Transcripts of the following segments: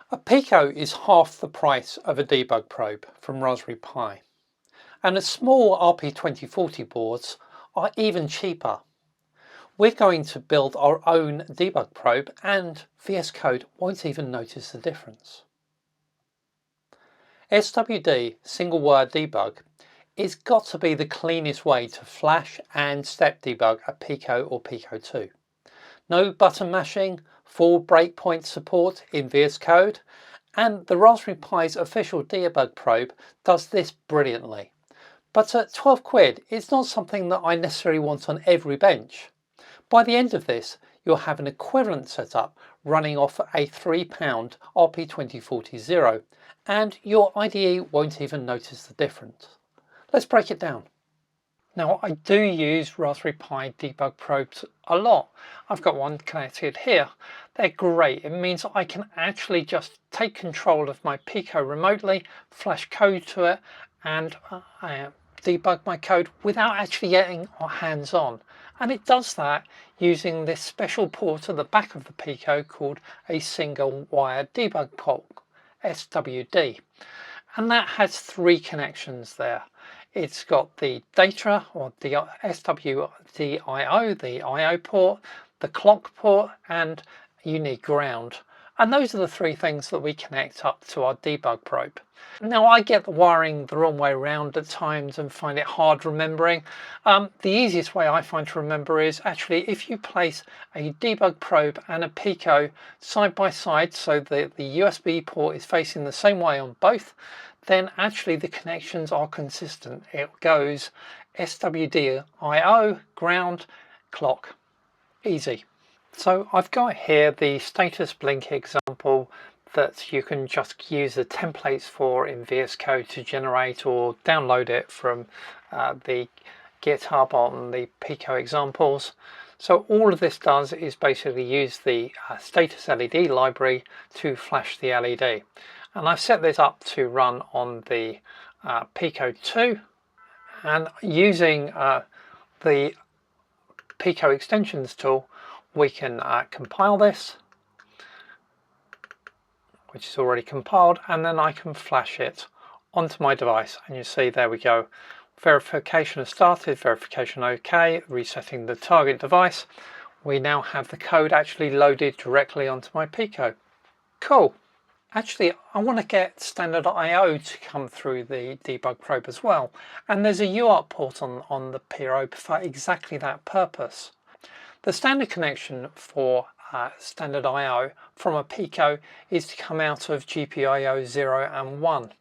A Pico is half the price of a debug probe from Raspberry Pi, and the small RP2040 boards are even cheaper. We're going to build our own debug probe, and VS Code won't even notice the difference. SWD single wire debug is got to be the cleanest way to flash and step debug a Pico or Pico 2. No button mashing, full breakpoint support in VS Code, and the Raspberry Pi's official debug probe does this brilliantly. But at 12 quid, it's not something that I necessarily want on every bench. By the end of this, you'll have an equivalent setup running off a £3 RP2040, and your IDE won't even notice the difference. Let's break it down. Now, I do use Raspberry Pi debug probes a lot. I've got one connected here. They're great. It means I can actually just take control of my Pico remotely, flash code to it, and debug my code without actually getting our hands on. And it does that using this special port at the back of the Pico called a single wire debug port, SWD. And that has three connections there. It's got the data, or the SWD IO, the IO port, the clock port, and you need ground. And those are the three things that we connect up to our debug probe. Now, I get the wiring the wrong way around at times and find it hard remembering. The easiest way I find to remember is actually if you place a debug probe and a Pico side by side, so the USB port is facing the same way on both, then actually the connections are consistent. It goes SWD IO, ground, clock. Easy. So I've got here the status blink example that you can just use the templates for in VS Code to generate, or download it from the GitHub on the Pico examples. So all of this does is basically use the status LED library to flash the LED. And I've set this up to run on the Pico 2, and using the Pico extensions tool, we can compile this, which is already compiled, and then I can flash it onto my device. And you see, there we go. Verification has started, verification OK, resetting the target device. We now have the code actually loaded directly onto my Pico. Cool. Actually, I want to get standard I/O to come through the debug probe as well. And there's a UART port on the probe for exactly that purpose. The standard connection for standard I/O from a Pico is to come out of GPIO 0 and 1.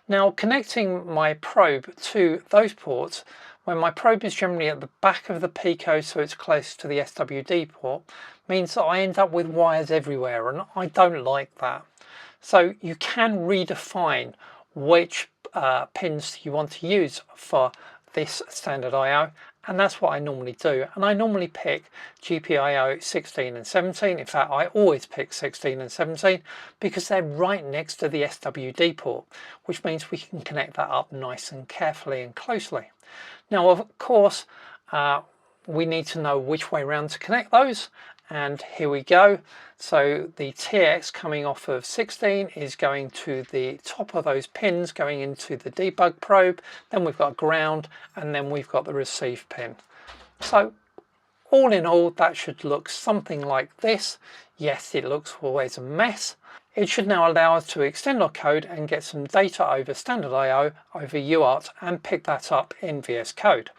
Now, connecting my probe to those ports, when my probe is generally at the back of the Pico, so it's close to the SWD port, means that I end up with wires everywhere, and I don't like that. So you can redefine which pins you want to use for this standard I/O, and that's what I normally do. And I normally pick GPIO 16 and 17. In fact, I always pick 16 and 17 because they're right next to the SWD port, which means we can connect that up nice and carefully and closely. Now, of course, we need to know which way around to connect those. And here we go. So the TX coming off of 16 is going to the top of those pins going into the debug probe. Then we've got ground, and then we've got the receive pin. So all in all, that should look something like this. Yes, it looks always a mess. It should now allow us to extend our code and get some data over standard I/O over UART and pick that up in VS Code.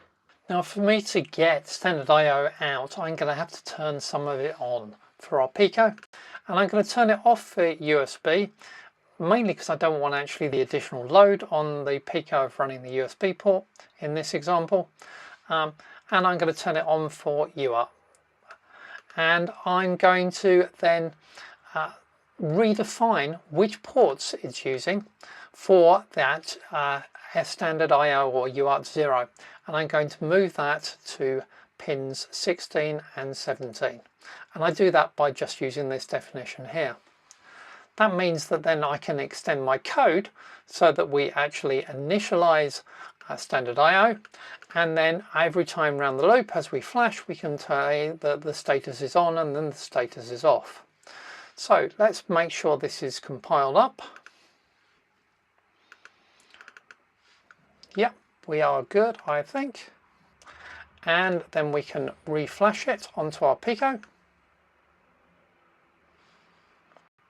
Now, for me to get standard I/O out, I'm going to have to turn some of it on for our Pico, and I'm going to turn it off for USB, mainly because I don't want actually the additional load on the Pico of running the USB port in this example, and I'm going to turn it on for UART. And I'm going to then redefine which ports it's using for that standard I/O or UART 0, and I'm going to move that to pins 16 and 17, and I do that by just using this definition here. That means that then I can extend my code so that we actually initialize standard I/O, and then every time around the loop as we flash, we can tell that the status is on and then the status is off. So let's make sure this is compiled up. Yep, we are good, I think. And then we can reflash it onto our Pico.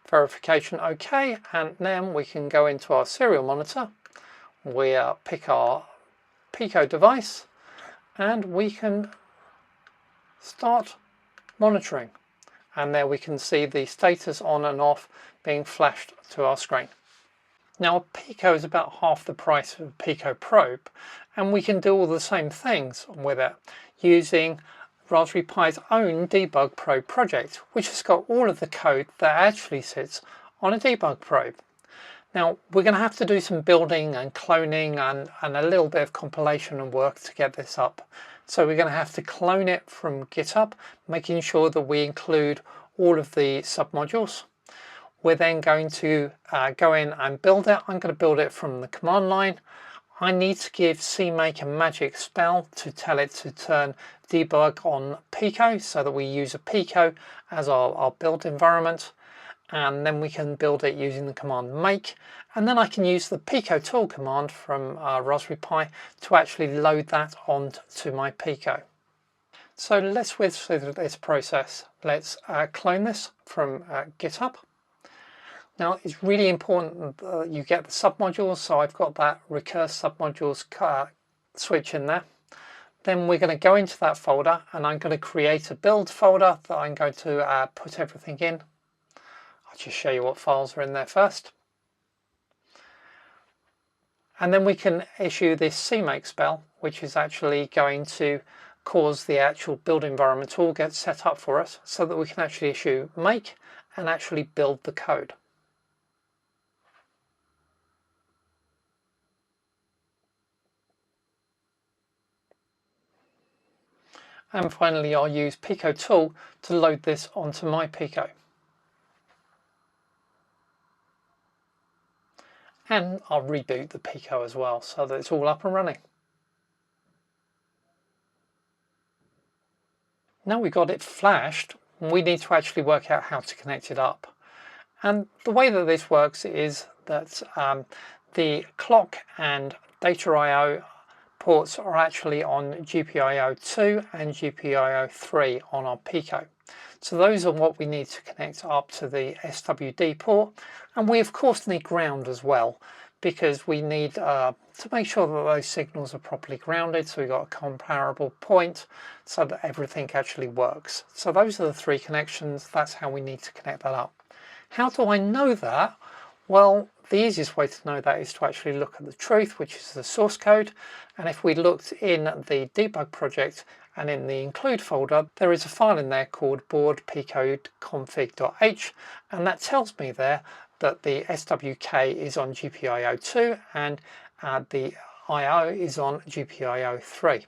Verification OK, and then we can go into our serial monitor. We pick our Pico device and we can start monitoring. And there we can see the status on and off being flashed to our screen. Now a Pico is about half the price of a Pico Probe, and we can do all the same things with it using Raspberry Pi's own Debug Probe project, which has got all of the code that actually sits on a debug probe. Now we're going to have to do some building and cloning and a little bit of compilation and work to get this up. So we're going to have to clone it from GitHub, making sure that we include all of the submodules. We're then going to go in and build it. I'm going to build it from the command line. I need to give CMake a magic spell to tell it to turn debug on Pico, so that we use a Pico as our build environment, and then we can build it using the command make, and then I can use the Pico tool command from Raspberry Pi to actually load that onto my Pico. So let's whiz through this process. Let's clone this from GitHub. Now it's really important that you get the submodules, so I've got that recurse submodules switch in there. Then we're going to go into that folder and I'm going to create a build folder that I'm going to put everything in. I'll just show you what files are in there first. And then we can issue this CMake spell, which is actually going to cause the actual build environment to all get set up for us so that we can actually issue make and actually build the code. And finally, I'll use Pico tool to load this onto my Pico. And I'll reboot the Pico as well so that it's all up and running. Now we've got it flashed, we need to actually work out how to connect it up. And the way that this works is that the clock and data I/O ports are actually on GPIO 2 and GPIO 3 on our Pico. So those are what we need to connect up to the SWD port, and we of course need ground as well, because we need to make sure that those signals are properly grounded, so we've got a comparable point so that everything actually works. So those are the three connections. That's how we need to connect that up. How do I know that? Well, the easiest way to know that is to actually look at the truth, which is the source code. And if we looked in the debug project and in the include folder, there is a file in there called board.pcode.config.h, and that tells me there that the SWK is on GPIO 2 and the IO is on GPIO 3.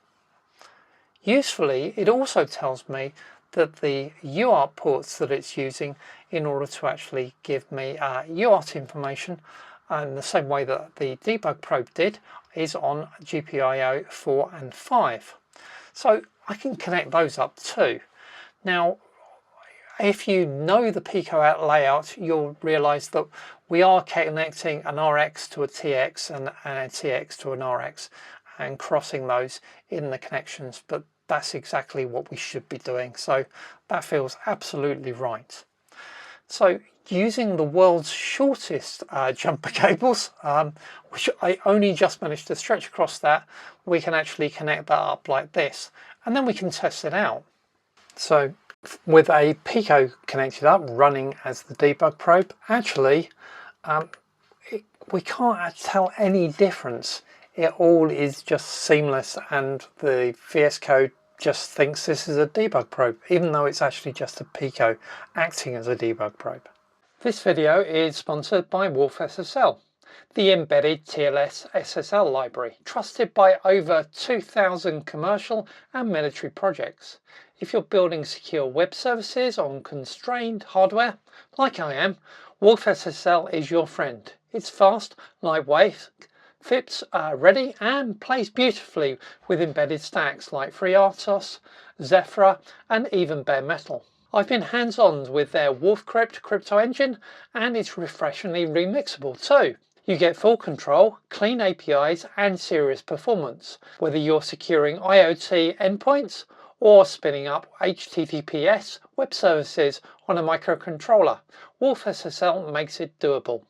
Usefully, it also tells me that the UART ports that it's using in order to actually give me UART information in the same way that the debug probe did is on GPIO 4 and 5. So I can connect those up too. Now, if you know the Pico layout, you'll realize that we are connecting an RX to a TX and a TX to an RX and crossing those in the connections, but that's exactly what we should be doing. So that feels absolutely right. So using the world's shortest jumper cables, which I only just managed to stretch across that, we can actually connect that up like this, and then we can test it out. So with a Pico connected up running as the debug probe, actually we can't tell any difference. It all is just seamless, and the VS Code just thinks this is a debug probe, even though it's actually just a Pico acting as a debug probe. This video is sponsored by WolfSSL, the embedded TLS SSL library, trusted by over 2,000 commercial and military projects. If you're building secure web services on constrained hardware, like I am, WolfSSL is your friend. It's fast, lightweight, fits ready, and plays beautifully with embedded stacks like FreeRTOS, Zephyr, and even bare metal. I've been hands-on with their WolfCrypt crypto engine, and it's refreshingly remixable too. You get full control, clean APIs and serious performance, whether you're securing IoT endpoints or spinning up HTTPS web services on a microcontroller. WolfSSL makes it doable.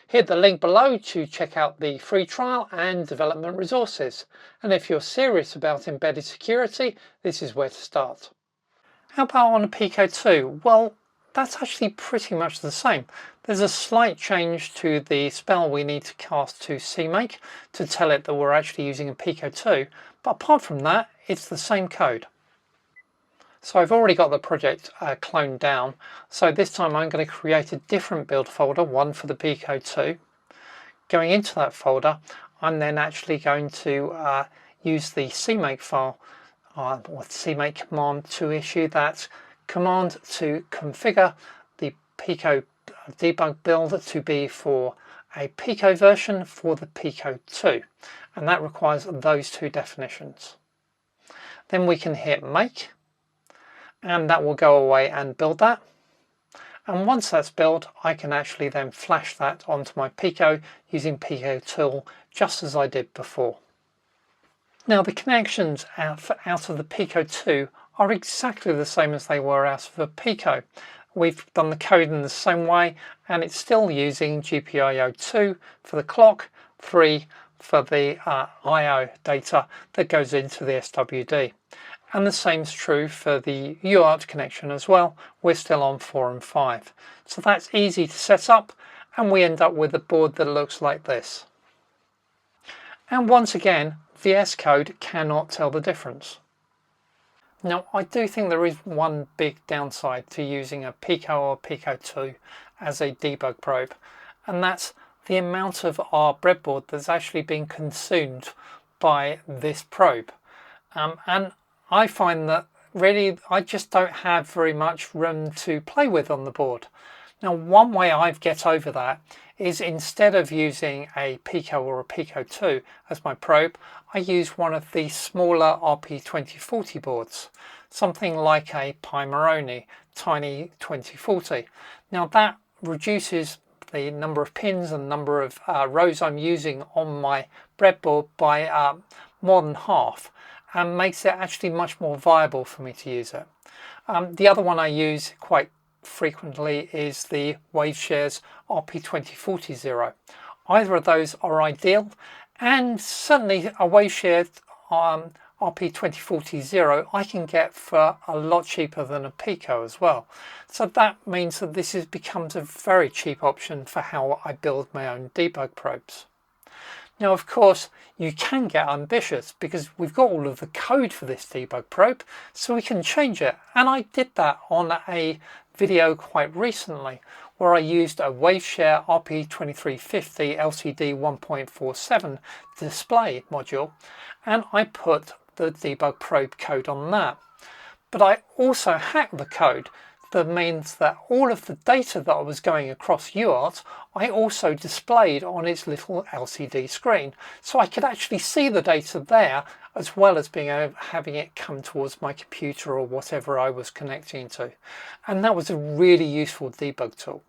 Hit the link below to check out the free trial and development resources. And if you're serious about embedded security, this is where to start. How about on a Pico 2? Well, that's actually pretty much the same. There's a slight change to the spell we need to cast to CMake to tell it that we're actually using a Pico 2, but apart from that, it's the same code. So I've already got the project cloned down, so this time I'm going to create a different build folder, one for the Pico 2. Going into that folder, I'm then actually going to use the CMake file or CMake command to issue that command to configure the Pico debug build to be for a Pico version for the Pico 2, and that requires those two definitions. Then we can hit make, and that will go away and build that. And once that's built, I can actually then flash that onto my Pico using Pico Tool, just as I did before. Now the connections out of the Pico 2 are exactly the same as they were out of the Pico. We've done the code in the same way, and it's still using GPIO 2 for the clock, 3 for the I/O data that goes into the SWD. And the same is true for the UART connection as well. We're still on 4 and 5. So that's easy to set up, and we end up with a board that looks like this. And once again, VS Code cannot tell the difference. Now, I do think there is one big downside to using a Pico or Pico 2 as a debug probe, and that's the amount of our breadboard that's actually being consumed by this probe. And I find that really I just don't have very much room to play with on the board. Now, one way I get over that is instead of using a Pico or a Pico 2 as my probe, I use one of the smaller RP2040 boards, something like a Pi Moroni Tiny 2040. Now that reduces the number of pins and number of rows I'm using on my breadboard by more than half, and makes it actually much more viable for me to use it. The other one I use quite frequently is the Waveshare's RP2040. Either of those are ideal, and certainly a Waveshare RP2040 I can get for a lot cheaper than a Pico as well. So that means that this becomes a very cheap option for how I build my own debug probes. Now, of course, you can get ambitious because we've got all of the code for this debug probe, so we can change it. And I did that on a video quite recently where I used a Waveshare RP2350 LCD 1.47 display module, and I put the debug probe code on that. But I also hacked the code. That means that all of the data that I was going across UART, I also displayed on its little LCD screen. So I could actually see the data there, as well as having it come towards my computer or whatever I was connecting to. And that was a really useful debug tool.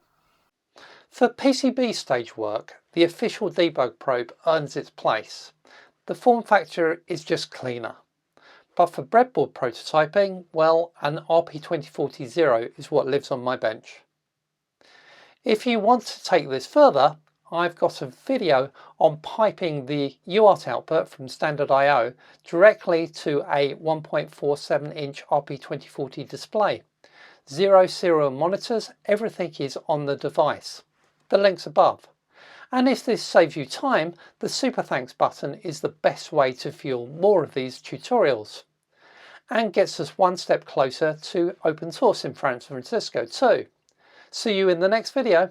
For PCB stage work, the official debug probe earns its place. The form factor is just cleaner. But for breadboard prototyping, well, an RP2040 is what lives on my bench. If you want to take this further, I've got a video on piping the UART output from standard I/O directly to a 1.47-inch RP2040 display. 0 serial monitors, everything is on the device. The link's above. And if this saves you time, the Super Thanks button is the best way to fuel more of these tutorials, and gets us one step closer to open source in San Francisco too. See you in the next video.